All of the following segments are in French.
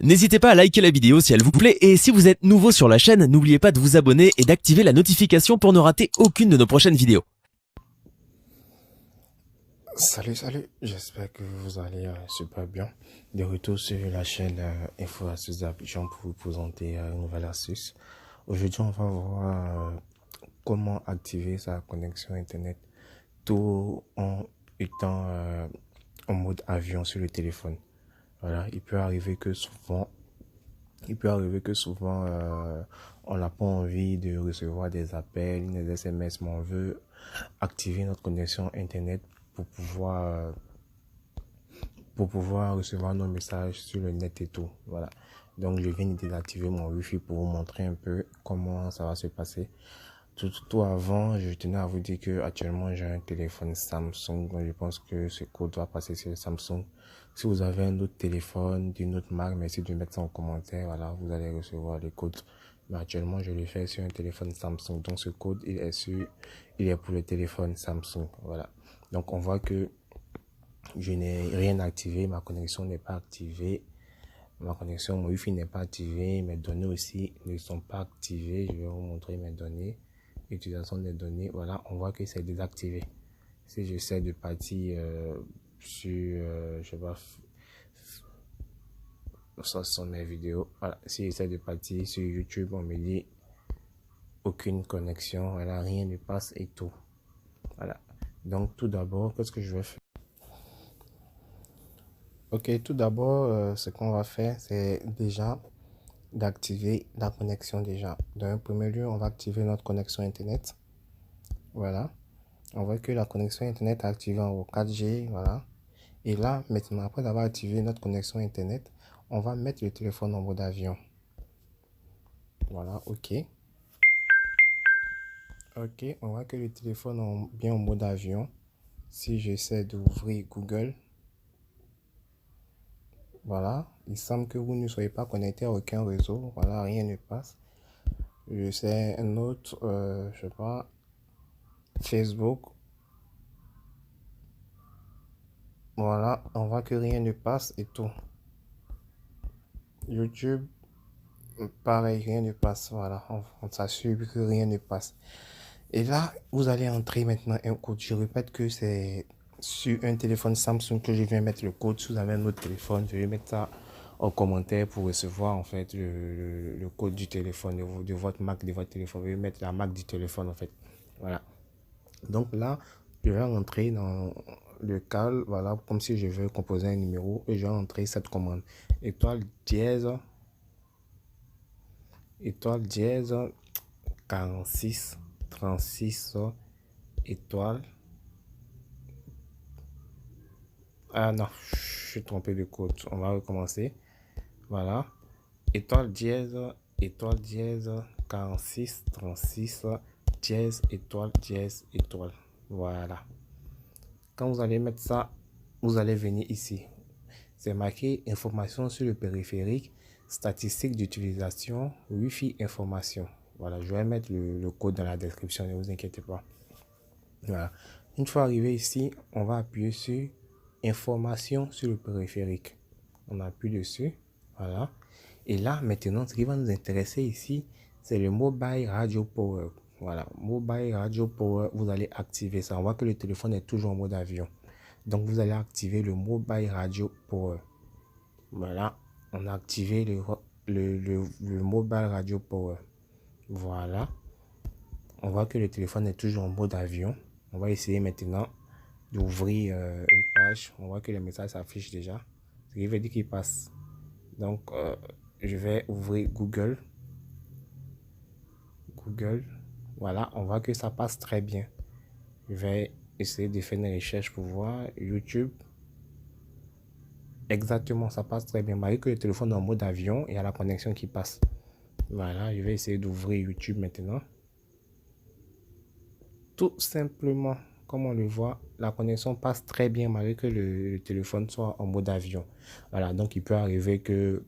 N'hésitez pas à liker la vidéo si elle vous plaît et si vous êtes nouveau sur la chaîne, n'oubliez pas de vous abonner et d'activer la notification pour ne rater aucune de nos prochaines vidéos. Salut, j'espère que vous allez super bien. De retour sur la chaîne Info Astuces d'Abidjan pour vous présenter une nouvelle astuce. Aujourd'hui, on va voir comment activer sa connexion internet tout en étant en mode avion sur le téléphone. Voilà, il peut arriver que souvent on n'a pas envie de recevoir des appels, des SMS, mais on veut activer notre connexion internet pour pouvoir recevoir nos messages sur le net et tout. Voilà. Donc, je viens de désactiver mon Wi-Fi pour vous montrer un peu comment ça va se passer. Tout avant, je tenais à vous dire que actuellement j'ai un téléphone Samsung, donc je pense que ce code va passer sur le Samsung. Si vous avez un autre téléphone d'une autre marque, merci de mettre ça en commentaire. Voilà, vous allez recevoir les codes. Mais actuellement, je le fais sur un téléphone Samsung. Donc, ce code, il est pour le téléphone Samsung. Voilà. Donc, on voit que je n'ai rien activé. Ma connexion n'est pas activée. Mon Wi-Fi n'est pas activé. Mes données aussi ne sont pas activées. Je vais vous montrer mes données. Utilisation des données. Voilà, on voit que c'est désactivé. Si j'essaie de partir je sais pas, ça sont mes vidéos. Voilà, si j'essaie de partir sur YouTube, on me dit aucune connexion. Voilà, rien ne passe et tout. Voilà. Donc, tout d'abord, qu'est-ce que je vais faire? Ok, tout d'abord, ce qu'on va faire, c'est déjà d'activer la connexion déjà. Dans un premier lieu, on va activer notre connexion Internet. Voilà. On voit que la connexion Internet est activée en haut 4G. Voilà. Et là, maintenant, après avoir activé notre connexion Internet, on va mettre le téléphone en mode avion. Voilà, ok. Ok, on voit que le téléphone est bien en mode avion. Si j'essaie d'ouvrir Google, voilà, il semble que vous ne soyez pas connecté à aucun réseau. Voilà, rien ne passe. Je sais un autre, je sais pas, Facebook. Voilà, on voit que rien ne passe et tout. YouTube, pareil, rien ne passe. Voilà, on s'assure que rien ne passe. Et là, vous allez entrer maintenant un code. Je répète que c'est sur un téléphone Samsung que je viens mettre le code. Si vous avez un autre téléphone, je vais mettre ça en commentaire pour recevoir en fait le code du téléphone, de votre marque, de votre téléphone. Je vais mettre la marque du téléphone en fait. Voilà. Donc là, je vais rentrer dans le cal, voilà, comme si je veux composer un numéro et je vais entrer cette commande. Étoile dièse, étoile dièse, 46, 36, étoile. Ah non, je suis trompé de code. On va recommencer. Voilà. Étoile dièse, 46, 36, dièse, étoile, dièse, étoile. Voilà. Quand vous allez mettre ça, vous allez venir ici. C'est marqué information sur le périphérique, statistiques d'utilisation, Wi-Fi information. Voilà, je vais mettre le code dans la description, ne vous inquiétez pas. Voilà. Une fois arrivé ici, on va appuyer sur information sur le périphérique. On appuie dessus. Voilà. Et là, maintenant, ce qui va nous intéresser ici, c'est le Mobile Radio Power. Voilà. Mobile Radio Power, vous allez activer ça. On voit que le téléphone est toujours en mode avion. Donc, vous allez activer le Mobile Radio Power. Voilà. On a activé le Mobile Radio Power. Voilà. On voit que le téléphone est toujours en mode avion. On va essayer maintenant d'ouvrir une page. On voit que le message s'affiche déjà. Ce qui veut dire qu'il passe. Donc, je vais ouvrir Google. Google. Voilà, on voit que ça passe très bien. Je vais essayer de faire une recherche pour voir. YouTube. Exactement, ça passe très bien. Malgré que le téléphone est en mode avion, il y a la connexion qui passe. Voilà, je vais essayer d'ouvrir YouTube maintenant. Tout simplement, comme on le voit, la connexion passe très bien malgré que le téléphone soit en mode avion. Voilà, donc il peut arriver que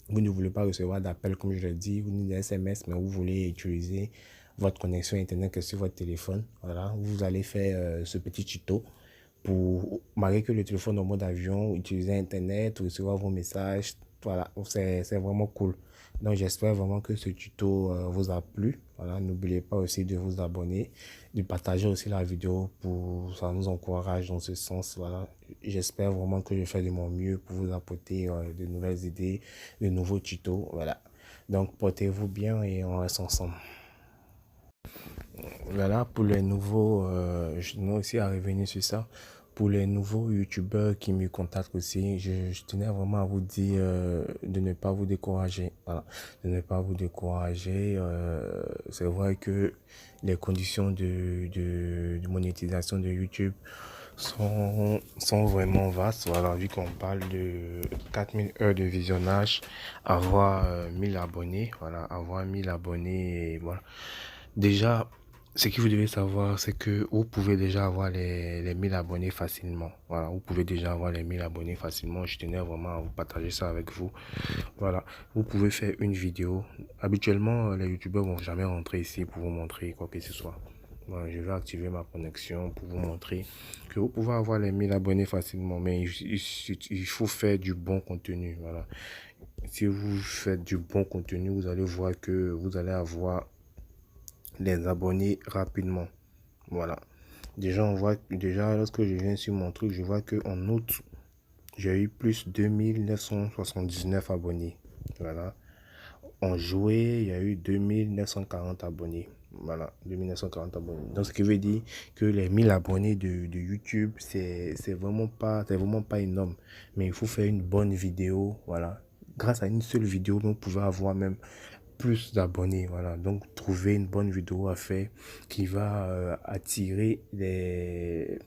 vous ne voulez pas recevoir d'appels comme je l'ai dit, ou ni des SMS, mais vous voulez utiliser votre connexion Internet que sur votre téléphone. Voilà, vous allez faire ce petit tuto pour, malgré que le téléphone est en mode avion, utiliser Internet, recevoir vos messages, Voilà, c'est vraiment cool. Donc, j'espère vraiment que ce tuto vous a plu. Voilà, n'oubliez pas aussi de vous abonner, de partager aussi la vidéo pour ça nous encourage dans ce sens. Voilà, j'espère vraiment que je fais de mon mieux pour vous apporter de nouvelles idées, de nouveaux tutos. Voilà. Donc, portez-vous bien et on reste ensemble. Voilà, pour les nouveaux, je tenais aussi à revenir sur ça. Pour les nouveaux youtubeurs qui me contactent aussi, je tenais vraiment à vous dire de ne pas vous décourager. Voilà, de ne pas vous décourager. C'est vrai que les conditions de monétisation de YouTube sont vraiment vastes. Voilà, vu qu'on parle de 4000 heures de visionnage, avoir 1000 abonnés, voilà, avoir 1000 abonnés, et voilà. Déjà, ce que vous devez savoir, c'est que vous pouvez déjà avoir les 1000 abonnés facilement. Voilà, vous pouvez déjà avoir les 1000 abonnés facilement. Je tenais vraiment à vous partager ça avec vous. Voilà, vous pouvez faire une vidéo. Habituellement, les youtubeurs vont jamais rentrer ici pour vous montrer quoi que ce soit. Voilà, je vais activer ma connexion pour vous montrer que vous pouvez avoir les 1000 abonnés facilement, mais il faut faire du bon contenu. Voilà. Si vous faites du bon contenu, vous allez voir que vous allez avoir les abonnés rapidement. Voilà. Déjà, on voit, déjà, lorsque je viens sur mon truc, je vois que en août, j'ai eu plus de 2979 abonnés. Voilà. En juillet, il y a eu 2940 abonnés. Voilà, 2940 abonnés. Donc, ce qui veut dire que les 1000 abonnés de YouTube, c'est vraiment pas énorme. Mais il faut faire une bonne vidéo. Voilà. Grâce à une seule vidéo, vous pouvez avoir même plus d'abonnés. Voilà. Donc, trouver une bonne vidéo à faire qui va attirer des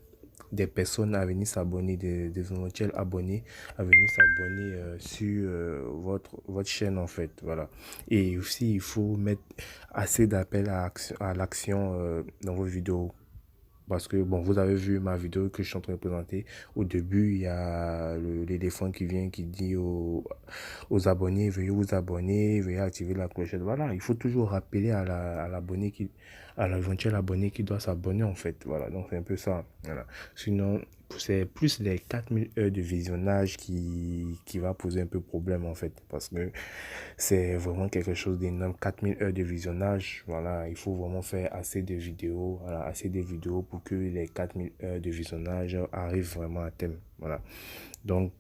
personnes à venir s'abonner, des éventuels abonnés à venir s'abonner sur votre chaîne en fait. Voilà. Et aussi, il faut mettre assez d'appels à l'action dans vos vidéos. Parce que, bon, vous avez vu ma vidéo que je suis en train de présenter. Au début, il y a l'éléphant qui vient, qui dit aux abonnés, veuillez vous abonner, veuillez activer la clochette. Voilà, il faut toujours rappeler à l'abonné à l'éventuel abonné qui doit s'abonner, en fait. Voilà, donc c'est un peu ça. Voilà. Sinon, c'est plus les 4000 heures de visionnage qui va poser un peu problème, en fait. Parce que c'est vraiment quelque chose d'énorme. 4000 heures de visionnage, voilà, il faut vraiment faire assez de vidéos, voilà, assez de vidéos pour que les 4000 heures de visionnage arrivent vraiment à thème. Voilà. Donc,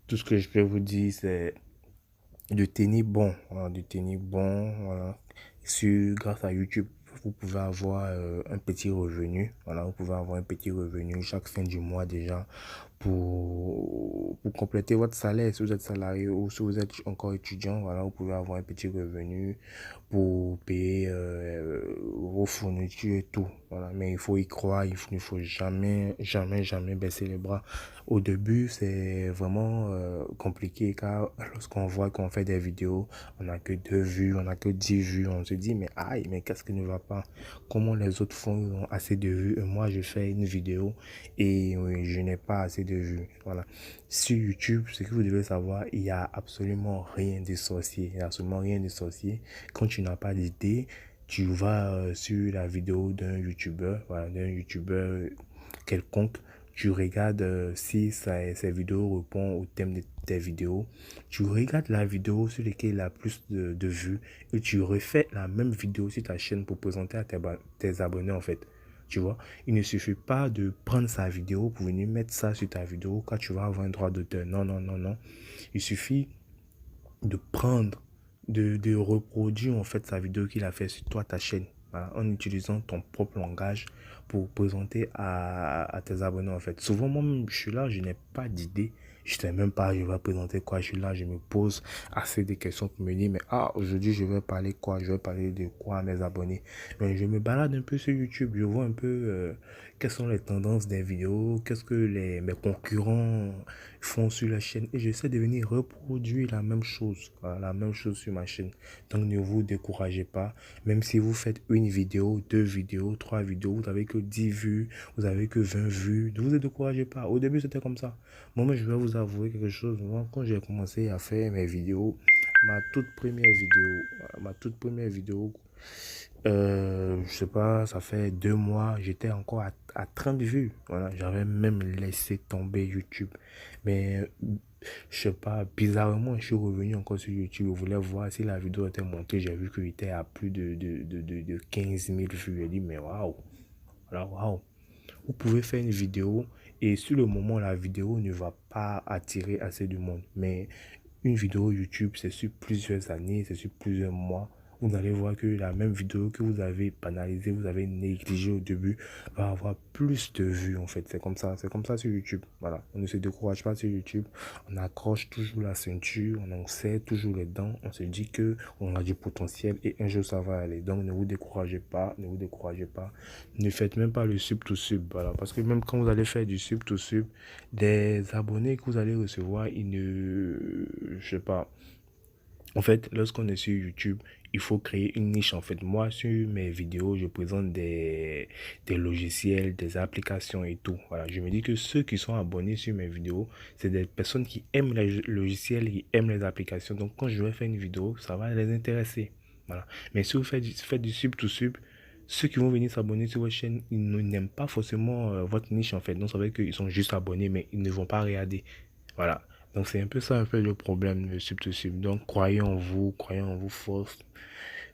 tout ce que je peux vous dire, c'est de tenir bon, voilà, de tenir bon, voilà. Grâce à YouTube, vous pouvez avoir un petit revenu, voilà, vous pouvez avoir un petit revenu chaque fin du mois déjà pour compléter votre salaire. Si vous êtes salarié ou si vous êtes encore étudiant, voilà, vous pouvez avoir un petit revenu pour payer vos fournitures et tout. Voilà. Mais il faut y croire, il ne faut jamais baisser les bras. Au début, c'est vraiment compliqué car lorsqu'on voit qu'on fait des vidéos, on n'a que 2 vues, on n'a que 10 vues, on se dit mais aïe, mais qu'est-ce qui ne va pas? Comment les autres font, ils ont assez de vues et moi je fais une vidéo et oui, je n'ai pas assez de vues. Voilà. Sur YouTube, ce que vous devez savoir, il n'y a absolument rien de sorcier. Il n'y a absolument rien de sorcier. Quand tu n'as pas d'idée, tu vas sur la vidéo d'un youtubeur, voilà, d'un youtubeur quelconque, tu regardes si ses vidéos répondent au thème de tes vidéos, tu regardes la vidéo sur laquelle il a plus de vues et tu refais la même vidéo sur ta chaîne pour présenter à tes abonnés en fait. Tu vois, il ne suffit pas de prendre sa vidéo pour venir mettre ça sur ta vidéo quand tu vas avoir un droit d'auteur. Non, non, non, non. Il suffit de prendre, de reproduire en fait sa vidéo qu'il a fait sur toi, ta chaîne, voilà, en utilisant ton propre langage pour présenter à tes abonnés en fait. Souvent moi je suis là, je n'ai pas d'idée, je sais même pas je vais présenter quoi, je suis là, je me pose assez de questions pour me dire mais aujourd'hui je vais parler quoi, je vais parler de quoi à mes abonnés. Mais je me balade un peu sur YouTube, je vois un peu quelles sont les tendances des vidéos, qu'est-ce que mes concurrents font sur la chaîne et j'essaie de venir reproduire la même chose, voilà, la même chose sur ma chaîne. Donc ne vous découragez pas, même si vous faites une vidéo, 2 vidéos, 3 vidéos, vous n'avez que 10 vues, vous n'avez que 20 vues, ne vous découragez pas. Au début c'était comme ça. Moi je vais vous avouer quelque chose, moi quand j'ai commencé à faire mes vidéos, ma toute première vidéo, je sais pas, ça fait 2 mois, j'étais encore à 30 vues. Voilà, j'avais même laissé tomber YouTube. Mais je sais pas, bizarrement, je suis revenu encore sur YouTube. Je voulais voir si la vidéo était montée. J'ai vu qu'il était à plus de 15 000 vues. J'ai dit, mais waouh, voilà, waouh. Vous pouvez faire une vidéo et sur le moment, la vidéo ne va pas attirer assez de monde. Mais une vidéo YouTube, c'est sur plusieurs années, c'est sur plusieurs mois. Vous allez voir que la même vidéo que vous avez banalisée, vous avez négligée au début, va avoir plus de vues en fait. C'est comme ça sur YouTube. Voilà, on ne se décourage pas sur YouTube. On accroche toujours la ceinture, on en serre toujours les dents. On se dit que on a du potentiel et un jour ça va aller. Donc ne vous découragez pas, ne vous découragez pas. Ne faites même pas le sub to sub. Voilà, parce que même quand vous allez faire du sub to sub, des abonnés que vous allez recevoir, ils ne, je sais pas. En fait, lorsqu'on est sur YouTube, il faut créer une niche. En fait, moi, sur mes vidéos, je présente des logiciels, des applications et tout. Voilà, je me dis que ceux qui sont abonnés sur mes vidéos, c'est des personnes qui aiment les logiciels, qui aiment les applications. Donc, quand je vais faire une vidéo, ça va les intéresser. Voilà. Mais si vous faites du sub to sub, ceux qui vont venir s'abonner sur votre chaîne, ils n'aiment pas forcément votre niche en fait. Donc ça veut dire qu'ils sont juste abonnés, mais ils ne vont pas regarder. Voilà. Donc c'est un peu ça un peu le problème de sub to sub. Donc croyez en vous force.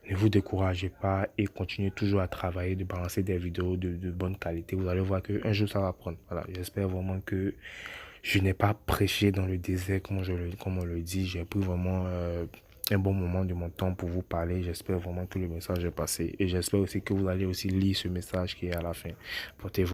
Ne vous découragez pas et continuez toujours à travailler, de balancer des vidéos de bonne qualité. Vous allez voir qu'un jour ça va prendre. Voilà. J'espère vraiment que je n'ai pas prêché dans le désert comme on le dit. J'ai pris vraiment un bon moment de mon temps pour vous parler. J'espère vraiment que le message est passé. Et j'espère aussi que vous allez aussi lire ce message qui est à la fin. Portez-vous.